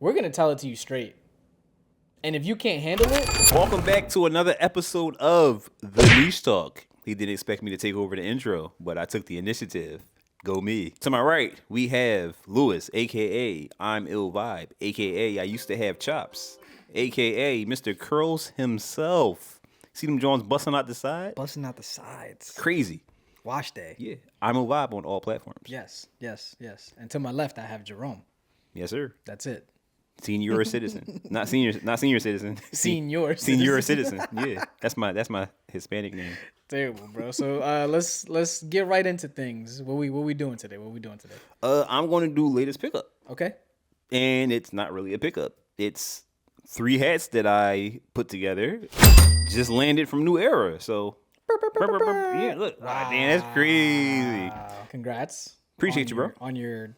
we're going to tell it to you straight. And if you can't handle it... Welcome back to another episode of The Niche Talk. He didn't expect me to take over the intro, but I took the initiative. Go me. To my right, we have Lewis, a.k.a. I'm Ill Vibe, a.k.a. I used to have chops, a.k.a. Mr. Curls himself. See them Jones busting out the side? Busting out the sides. Crazy. Wash day. Yeah. I'm Ill Vibe on all platforms. Yes. And to my left, I have Jerome. Yes, sir. That's it. Senior citizen. Not senior citizen. Senior citizen. Yeah. That's my Hispanic name. Terrible, bro. So let's get right into things. What we doing today? I'm going to do latest pickup. Okay. And it's not really a pickup. It's 3 hats that I put together. Just landed from New Era. So yeah, look. Wow. Man, that's crazy. Congrats. Appreciate you, bro. On your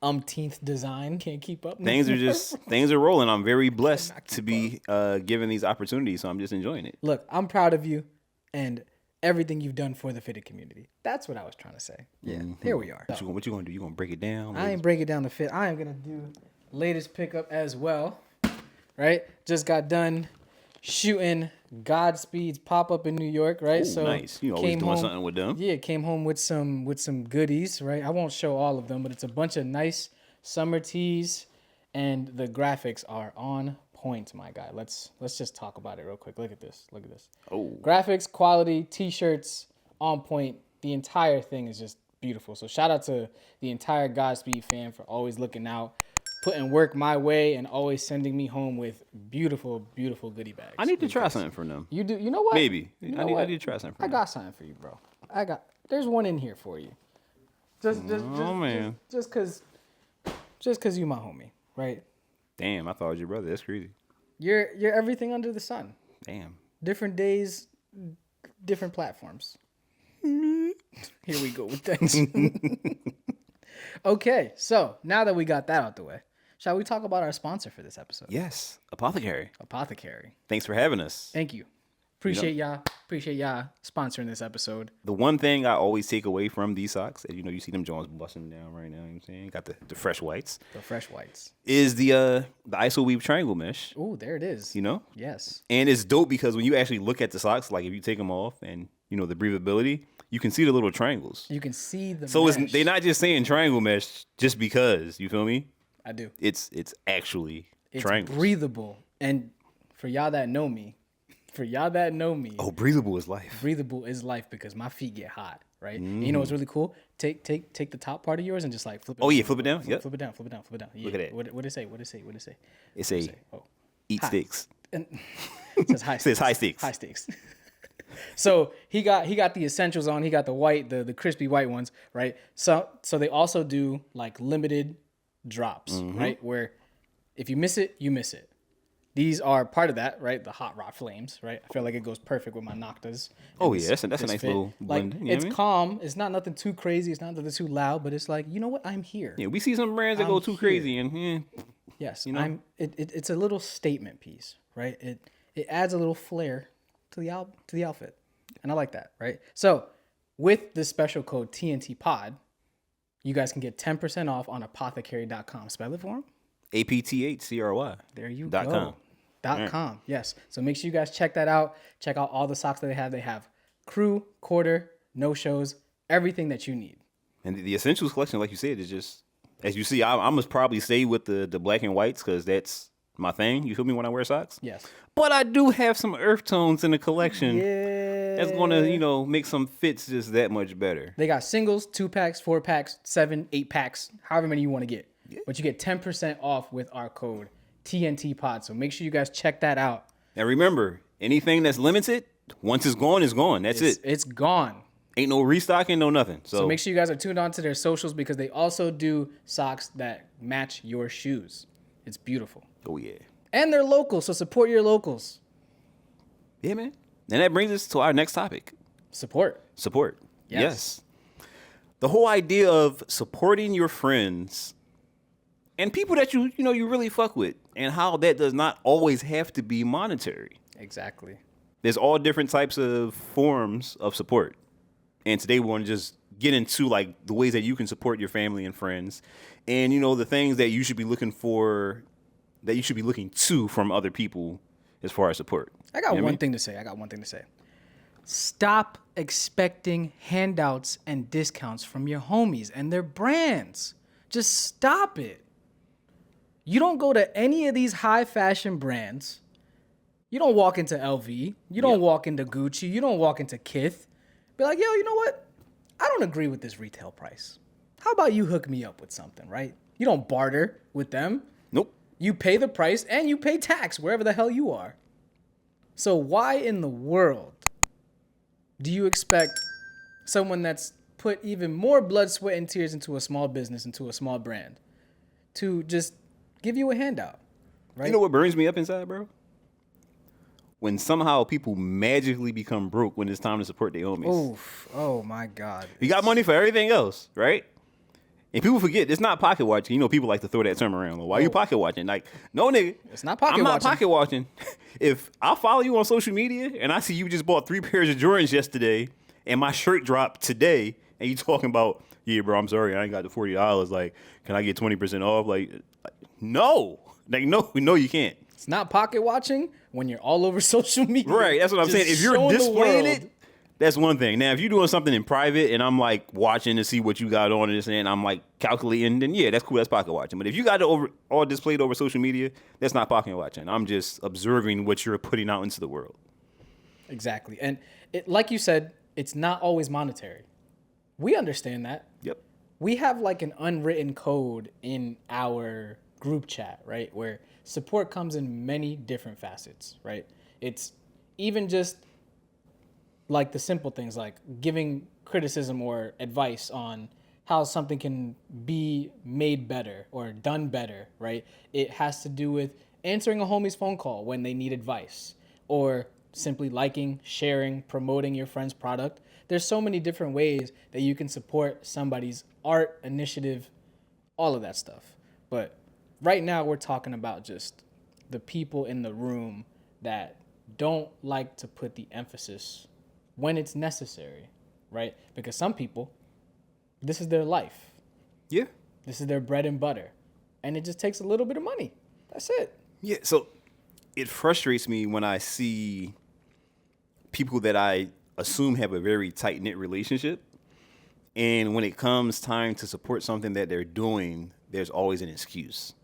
umpteenth design. Can't keep up. Things are rolling. I'm very blessed to be given these opportunities, so I'm just enjoying it. Look, I'm proud of you and everything you've done for the fitted community. That's what I was trying to say. Yeah, Here we are. What you gonna do? You gonna break it down? I ain't breaking down the fit. I am gonna do latest pickup as well. Right? Just got done shooting Godspeed's pop-up in New York, right? Ooh, so nice. You always doing something with them. Yeah, came home with some goodies, right? I won't show all of them, but it's a bunch of nice summer tees, and the graphics are on point, my guy. Let's just talk about it real quick. Look at this. Oh. Graphics, quality, t-shirts on point. The entire thing is just beautiful. So shout out to the entire Godspeed fam for always looking out, putting work my way, and always sending me home with beautiful, beautiful goodie bags. I need to try something from them. You do? You know what? Maybe. I need to try something from them. I got something for you, bro. There's one in here for you. Just cause you my homie, right? Damn, I thought it was your brother. That's crazy. You're everything under the sun. Damn. Different days, different platforms. Here we go with that. Okay, so now that we got that out the way, shall we talk about our sponsor for this episode? Yes, Apothecary. Thanks for having us. Thank you. Appreciate y'all sponsoring this episode. The one thing I always take away from these socks, as you see them Jones busting down right now, you know what I'm saying? Got the fresh whites. The fresh whites. Is the ISO weave triangle mesh. Ooh, there it is. Yes. And it's dope because when you actually look at the socks, like if you take them off and the breathability, you can see the little triangles. You can see the So mesh. they're not just saying triangle mesh just because, you feel me? I do. It's actually triangles. Breathable. And for y'all that know me, oh, breathable is life. Breathable is life because my feet get hot, right? And you know what's really cool? Take the top part of yours and just like flip it. Oh yeah, flip it down. Flip it down. Yeah. Look at that. What did it say? It say eat sticks. And it says high. It says high stakes. High stakes. So he got the essentials on. He got the white, the crispy white ones, right? So they also do like limited drops, right? Where if you miss it, you miss it. These are part of that, right? The Hot Rod Flames, right? I feel like it goes perfect with my Noctas. Oh yeah, that's a nice little blend. Like it's calm. It's not nothing too crazy. It's not nothing too loud. But it's like, you know what? I'm here. Yeah, we see some brands that go too crazy, and yes, it's a little statement piece, right? It adds a little flair to the outfit, and I like that, right? So with the special code TNT Pod, you guys can get 10% off on apothecary.com. Spell it for them. APTHCRY. There you go. .com. Yes. So make sure you guys check that out. Check out all the socks that they have. They have crew, quarter, no shows, everything that you need. And the essentials collection, like you said, is just, as you see, I must probably stay with the black and whites because that's my thing. You feel me when I wear socks? Yes. But I do have some earth tones in the collection. Yeah. That's going to, make some fits just that much better. They got singles, 2-packs, 4-packs, 7, 8-packs, however many you want to get. Yeah. But you get 10% off with our code TNT Pod. So make sure you guys check that out. And remember, anything that's limited, once it's gone, it's gone. That's it. It's gone. Ain't no restocking, no nothing. So make sure you guys are tuned on to their socials because they also do socks that match your shoes. It's beautiful. Oh, yeah. And they're local, so support your locals. Yeah, man. And that brings us to our next topic. Support. Yes. The whole idea of supporting your friends and people that you really fuck with, and how that does not always have to be monetary. Exactly. There's all different types of forms of support. And today we want to just get into like the ways that you can support your family and friends, and the things that you should be looking for that you should be looking to from other people as far as support. I got You know what I one mean? thing to say. Stop expecting handouts and discounts from your homies and their brands. Just stop it. You don't go to any of these high fashion brands. You don't walk into LV. You don't walk into Gucci. You don't walk into Kith. Be like, yo, you know what? I don't agree with this retail price. How about you hook me up with something, right? You don't barter with them. Nope. You pay the price and you pay tax wherever the hell you are. So why in the world do you expect someone that's put even more blood, sweat, and tears into a small business, into a small brand, to just give you a handout, right? You know what burns me up inside, bro? When somehow people magically become broke when it's time to support their homies. Oof. Oh my God. You got money for everything else, right? And people forget it's not pocket watching. You know, people like to throw that term around. Well, why you pocket watching? Like, no, nigga. It's not pocket I'm not watching. pocket watching. If I follow you on social media and I see you just bought 3 pairs of Jordans yesterday and my shirt dropped today and you talking about, yeah, bro, I'm sorry, I ain't got the $40. Like, can I get 20% off? Like no. Like, no, you can't. It's not pocket watching when you're all over social media. Right, that's what I'm just saying. If you're showing the displaying world. it, that's one thing. Now, if you're doing something in private and I'm like watching to see what you got on and I'm like calculating, then yeah, that's cool. That's pocket watching. But if you got it all displayed over social media, that's not pocket watching. I'm just observing what you're putting out into the world. Exactly. And like you said, it's not always monetary. We understand that. Yep. We have like an unwritten code in our group chat, right? Where support comes in many different facets, right? It's even just like the simple things like giving criticism or advice on how something can be made better or done better, right? It has to do with answering a homie's phone call when they need advice or simply liking, sharing, promoting your friend's product. There's so many different ways that you can support somebody's art, initiative, all of that stuff. But right now we're talking about just the people in the room that don't like to put the emphasis when it's necessary, right? Because some people, this is their life. Yeah. This is their bread and butter. And it just takes a little bit of money. That's it. Yeah. So it frustrates me when I see people that I assume have a very tight-knit relationship. And when it comes time to support something that they're doing, there's always an excuse.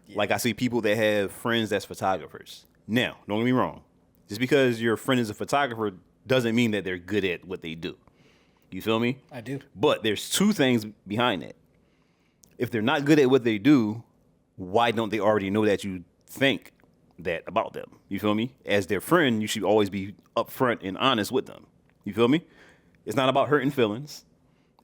Yeah. Like I see people that have friends that's photographers. Now, don't get me wrong. Just because your friend is a photographer doesn't mean that they're good at what they do. You feel me? I do. But there's 2 things behind that. If they're not good at what they do, why don't they already know that you think that about them? You feel me? As their friend, you should always be upfront and honest with them. You feel me? It's not about hurting feelings.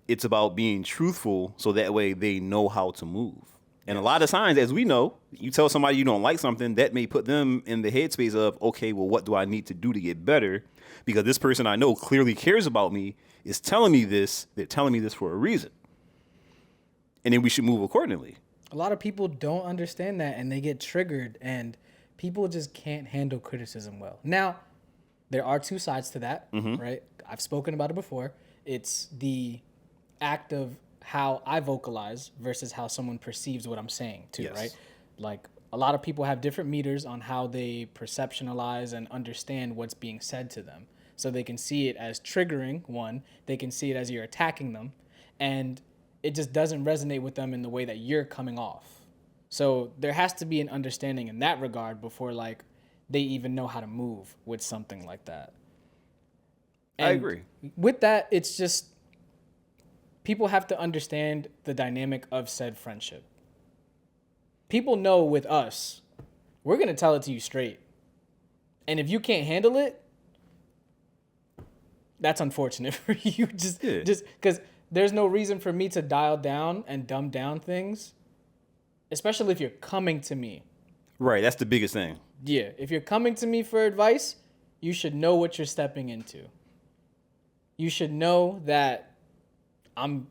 It's about being truthful so that way they know how to move. And a lot of times, as we know, you tell somebody you don't like something, that may put them in the headspace of, okay, well, what do I need to do to get better? Because this person I know clearly cares about me, is telling me this. They're telling me this for a reason. And then we should move accordingly. A lot of people don't understand that and they get triggered and people just can't handle criticism well. Now, there are 2 sides to that, right? I've spoken about it before. It's the act of how I vocalize versus how someone perceives what I'm saying too, Yes. right? Like a lot of people have different meters on how they perceptionalize and understand what's being said to them. So they can see it as triggering, one, they can see it as you're attacking them, and it just doesn't resonate with them in the way that you're coming off. So there has to be an understanding in that regard before like they even know how to move with something like that. I agree. With that, it's just people have to understand the dynamic of said friendship. People know with us, we're going to tell it to you straight. And if you can't handle it, that's unfortunate for you. Just because there's no reason for me to dial down and dumb down things, especially if you're coming to me. Right, that's the biggest thing. Yeah, if you're coming to me for advice, you should know what you're stepping into. You should know that I'm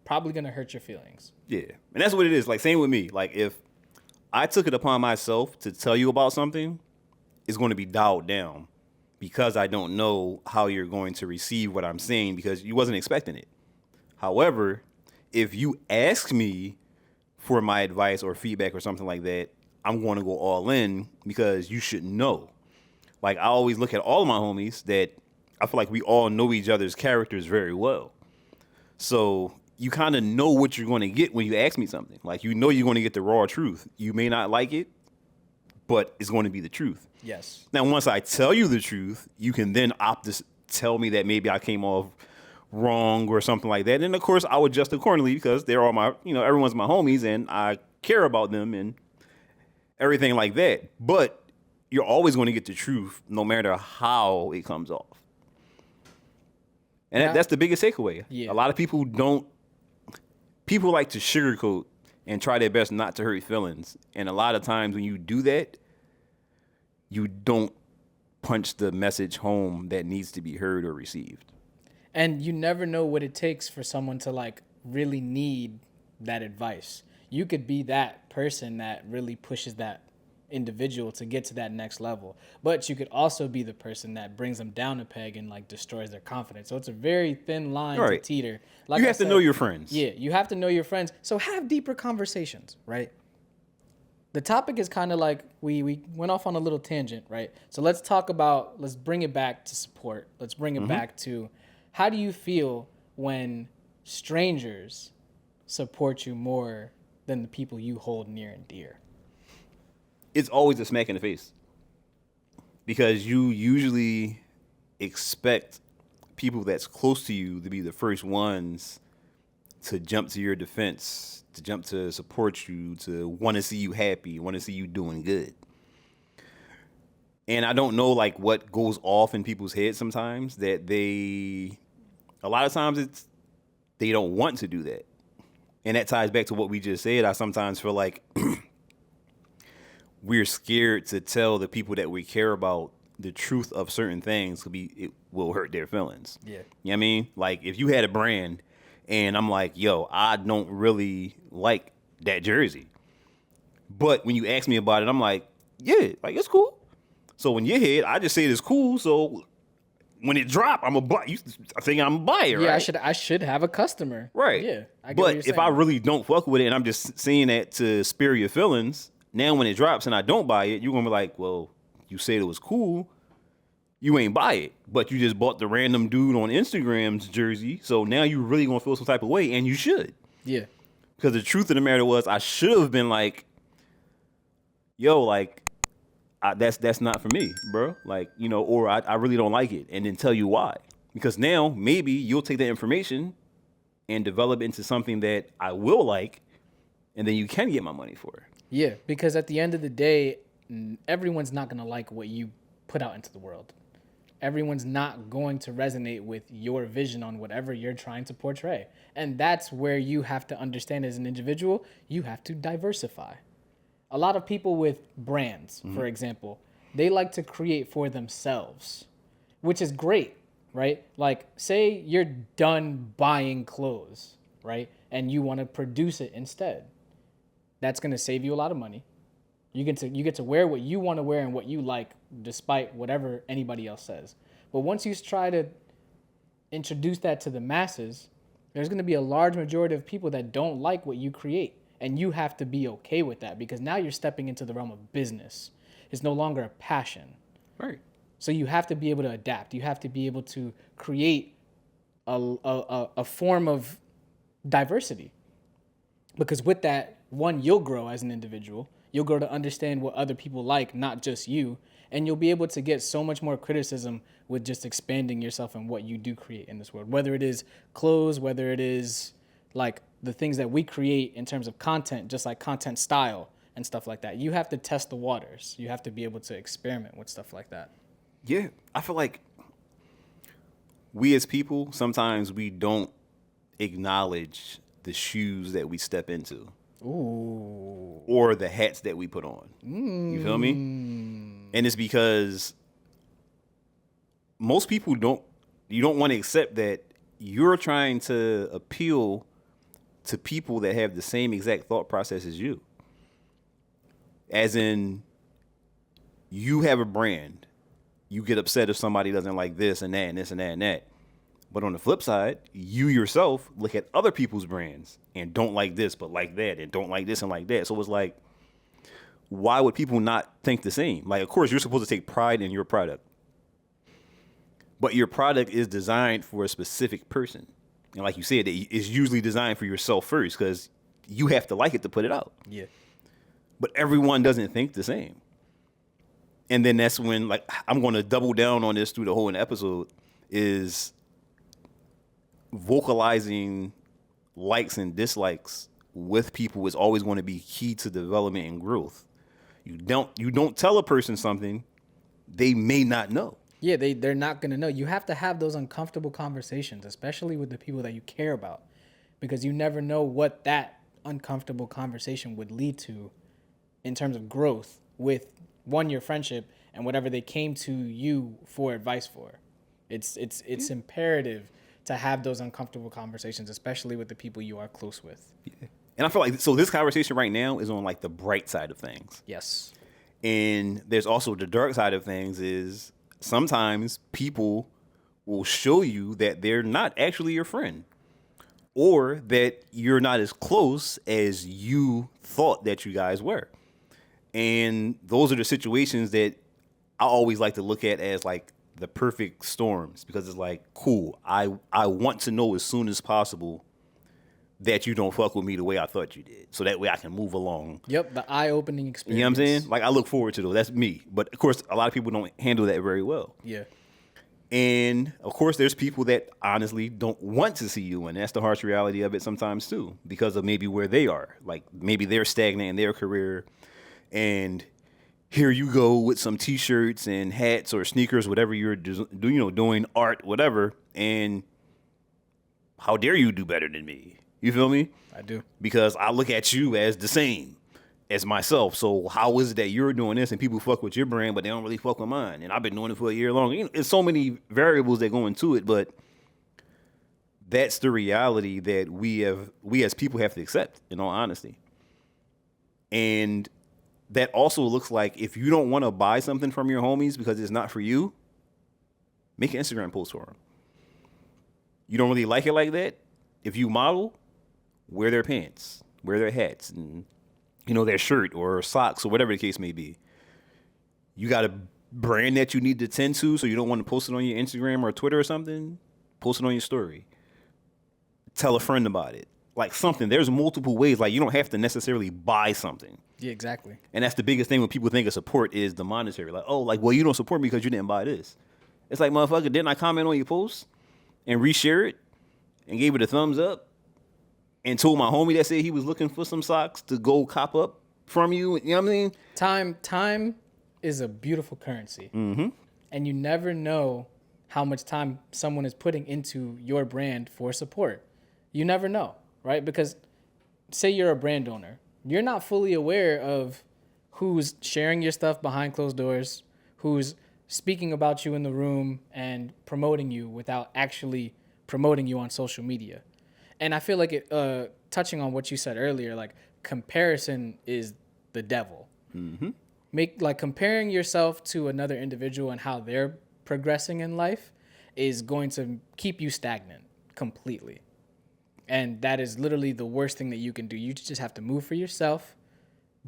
probably going to hurt your feelings. Yeah, and that's what it is. Like, same with me. Like, if I took it upon myself to tell you about something, it's going to be dialed down because I don't know how you're going to receive what I'm saying because you wasn't expecting it. However, if you ask me for my advice or feedback or something like that, I'm going to go all in because you should know. Like, I always look at all of my homies that I feel like we all know each other's characters very well. So you kind of know what you're going to get when you ask me something. Like, you know you're going to get the raw truth. You may not like it, but it's going to be the truth. Yes. Now, once I tell you the truth, you can then opt to tell me that maybe I came off wrong or something like that. And of course, I would adjust accordingly because they're all my, everyone's my homies and I care about them and everything like that. But you're always going to get the truth no matter how it comes off. And that's the biggest takeaway. Yeah. A lot of people like to sugarcoat and try their best not to hurt feelings. And a lot of times when you do that, you don't punch the message home that needs to be heard or received. And you never know what it takes for someone to like really need that advice. You could be that person that really pushes that individual to get to that next level. But you could also be the person that brings them down a peg and like destroys their confidence. So it's a very thin line to teeter. Like you have to know your friends. Yeah, you have to know your friends. So have deeper conversations, right? The topic is kind of like we went off on a little tangent, right? So let's bring it back to support. Let's bring it back to how do you feel when strangers support you more than the people you hold near and dear? It's always a smack in the face because you usually expect people that's close to you to be the first ones to jump to your defense, to jump to support you, to want to see you happy, want to see you doing good. And I don't know like what goes off in people's heads sometimes that a lot of times they don't want to do that. And that ties back to what we just said. I sometimes feel like we're scared to tell the people that we care about the truth of certain things it will hurt their feelings. Yeah. You know what I mean? Like if you had a brand and I'm like, yo, I don't really like that jersey. But when you ask me about it, I'm like, yeah, like it's cool. So in your head, I just say it's cool. So when it drop, I'm a buy. I think I'm a buyer, yeah, right? I should have a customer. Right. Yeah. I get what but you're if saying. I really don't fuck with it and I'm just saying that to spare your feelings, now when it drops and I don't buy it, you're gonna be like, well, you said it was cool. You ain't buy it, but you just bought the random dude on Instagram's jersey. So now you really gonna feel some type of way, and you should. Yeah. Because the truth of the matter was, I should have been like, yo, like, that's not for me, bro. Like, or I really don't like it, and then tell you why. Because now maybe you'll take that information and develop into something that I will like, and then you can get my money for it. Yeah, because at the end of the day, everyone's not going to like what you put out into the world. Everyone's not going to resonate with your vision on whatever you're trying to portray. And that's where you have to understand as an individual, you have to diversify. A lot of people with brands, for example, they like to create for themselves, which is great, right? Like, say you're done buying clothes, right? And you want to produce it instead. That's going to save you a lot of money. You get to wear what you want to wear and what you like, despite whatever anybody else says. But once you try to introduce that to the masses, there's going to be a large majority of people that don't like what you create. And you have to be okay with that because now you're stepping into the realm of business. It's no longer a passion. Right. So you have to be able to adapt. You have to be able to create a form of diversity. Because with that, one, you'll grow as an individual. You'll grow to understand what other people like, not just you. And you'll be able to get so much more criticism with just expanding yourself and what you do create in this world. Whether it is clothes, whether it is like the things that we create in terms of content, just like content style and stuff like that. You have to test the waters. You have to be able to experiment with stuff like that. Yeah. I feel like we as people, sometimes we don't acknowledge the shoes that we step into. Ooh. Or the hats that we put on. You feel me? And it's because most people you don't want to accept that you're trying to appeal to people that have the same exact thought process as you. As in, you have a brand. You get upset if somebody doesn't like this and that and this and that and that. But on the flip side, you yourself look at other people's brands and don't like this, but like that, and don't like this and like that. So it's like, why would people not think the same? Like, of course, you're supposed to take pride in your product, but your product is designed for a specific person. And like you said, it's usually designed for yourself first because you have to like it to put it out. Yeah. But everyone doesn't think the same. And then that's when, like, I'm going to double down on this through the whole episode, is vocalizing likes and dislikes with people is always going to be key to development and growth. You don't tell a person something they may not know. Yeah, they're not going to know. You have to have those uncomfortable conversations, especially with the people that you care about, because you never know what that uncomfortable conversation would lead to in terms of growth with, one, your friendship, and whatever they came to you for advice for. It's imperative to have those uncomfortable conversations, especially with the people you are close with. Yeah. And I feel like, so this conversation right now is on like the bright side of things. Yes. And there's also the dark side of things is sometimes people will show you that they're not actually your friend, or that you're not as close as you thought that you guys were. And those are the situations that I always like to look at as like the perfect storms, because it's like, cool, I want to know as soon as possible that you don't fuck with me the way I thought you did, so that way I can move along. Yep, the eye-opening experience. You know what I'm saying? Like, I look forward to those. That's me. But, of course, a lot of people don't handle that very well. Yeah. And, of course, there's people that honestly don't want to see you, and that's the harsh reality of it sometimes, too, because of maybe where they are. Like, maybe they're stagnant in their career, and here you go with some T-shirts and hats or sneakers, whatever you're doing, art, whatever, and how dare you do better than me? You feel me? I do. Because I look at you as the same as myself. So how is it that you're doing this and people fuck with your brand, but they don't really fuck with mine? And I've been doing it for a year long. You know, there's so many variables that go into it, but that's the reality that we as people have to accept, in all honesty. And that also looks like, if you don't want to buy something from your homies because it's not for you, make an Instagram post for them. You don't really like it like that? If you model, wear their pants, wear their hats, and, you know, their shirt or socks or whatever the case may be. You got a brand that you need to tend to, so you don't want to post it on your Instagram or Twitter or something, post it on your story. Tell a friend about it. Like, something. There's multiple ways. Like, you don't have to necessarily buy something. Yeah, exactly. And that's the biggest thing when people think of support is the monetary. Like, oh, like, well, you don't support me because you didn't buy this. It's like, motherfucker, didn't I comment on your post and reshare it and gave it a thumbs up and told my homie that said he was looking for some socks to go cop up from you? You know what I mean? Time is a beautiful currency. Mm-hmm. And you never know how much time someone is putting into your brand for support. You never know, right? Because say you're a brand owner, you're not fully aware of who's sharing your stuff behind closed doors, who's speaking about you in the room and promoting you without actually promoting you on social media. And I feel like it, touching on what you said earlier, like, comparison is the devil. Mm-hmm. Comparing yourself to another individual and how they're progressing in life is going to keep you stagnant completely. And that is literally the worst thing that you can do. You just have to move for yourself,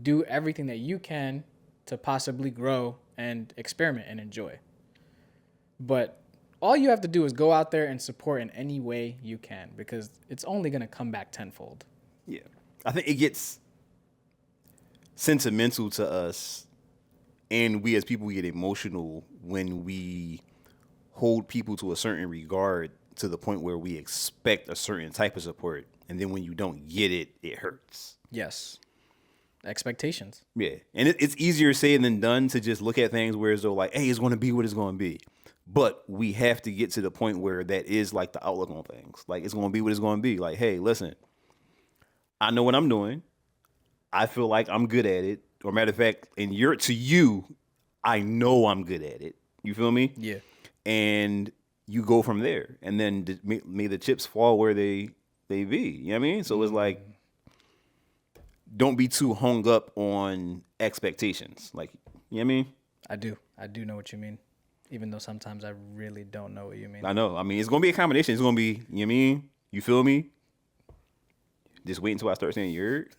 do everything that you can to possibly grow and experiment and enjoy. But all you have to do is go out there and support in any way you can, because it's only going to come back tenfold. Yeah. I think it gets sentimental to us, and we as people get emotional when we hold people to a certain regard to the point where we expect a certain type of support, and then when you don't get it, it hurts. Yes. Expectations. Yeah. And it's easier said than done to just look at things where as though like, hey, it's going to be what it's going to be. But we have to get to the point where that is like the outlook on things. Like, it's going to be what it's going to be. Like, hey, listen, I know what I'm doing. I feel like I'm good at it. Or matter of fact, to you, I know I'm good at it. You feel me? Yeah. And you go from there. And then may the chips fall where they be. You know what I mean? So it's like, don't be too hung up on expectations. Like, you know what I mean? I do know what you mean. Even though sometimes I really don't know what you mean. I know. I mean, it's going to be a combination. It's going to be, you know what I mean? You feel me? Just wait until I start saying you heard.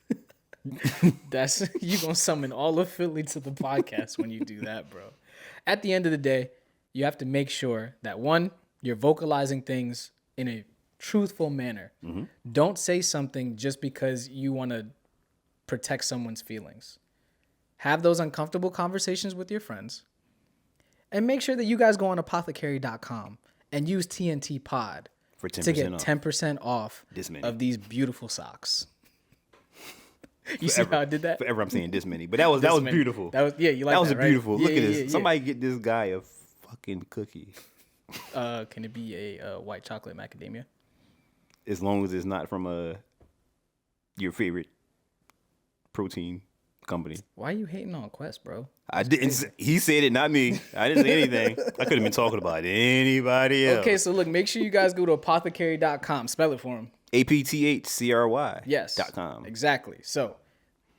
That's you gonna summon all of Philly to the podcast when you do that, bro. At the end of the day, you have to make sure that one, you're vocalizing things in a truthful manner. Don't say something just because you want to protect someone's feelings. Have those uncomfortable conversations with your friends. And make sure that you guys go on apothecary.com and use TNT Pod For 10% to get off. 10% off This many. of these beautiful socks. You see how I did that? Forever I'm saying this many. But that was Many. beautiful. That was you like that was that, right? beautiful. Look Yeah, at yeah, this. yeah. Somebody get this guy a fucking cookie. Can it be a white chocolate macadamia? As long as it's not from your favorite protein company. Why are you hating on Quest, bro? I didn't. He said it, not me. I didn't say anything. I could have been talking about anybody else. Okay, so look, make sure you guys go to apothecary.com. Spell it for him. APTHCRY. Yes. .com. Exactly. So,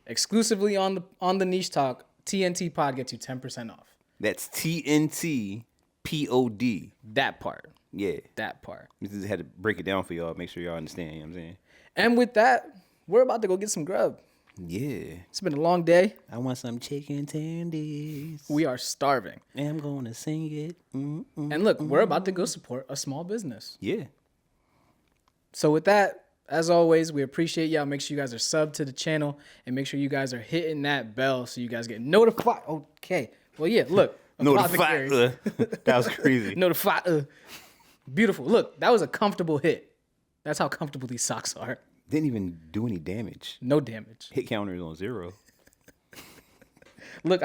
exclusively on the Niche Talk, TNT Pod gets you 10% off. That's TNT POD. That part. Yeah. That part. We just had to break it down for y'all. Make sure y'all understand. You know what I'm saying? And with that, we're about to go get some grub. Yeah. It's been a long day. I want some chicken tendies. We are starving. I'm going to sing it. And look, we're about to go support a small business. Yeah. So with that, as always, we appreciate y'all. Make sure you guys are subbed to the channel and make sure you guys are hitting that bell so you guys get notified. Okay. Well, yeah, look. Notified. That was crazy. Notified. Beautiful. Look, that was a comfortable hit. That's how comfortable these socks are. Didn't even do any damage. No damage. Hit counter is on 0. Look,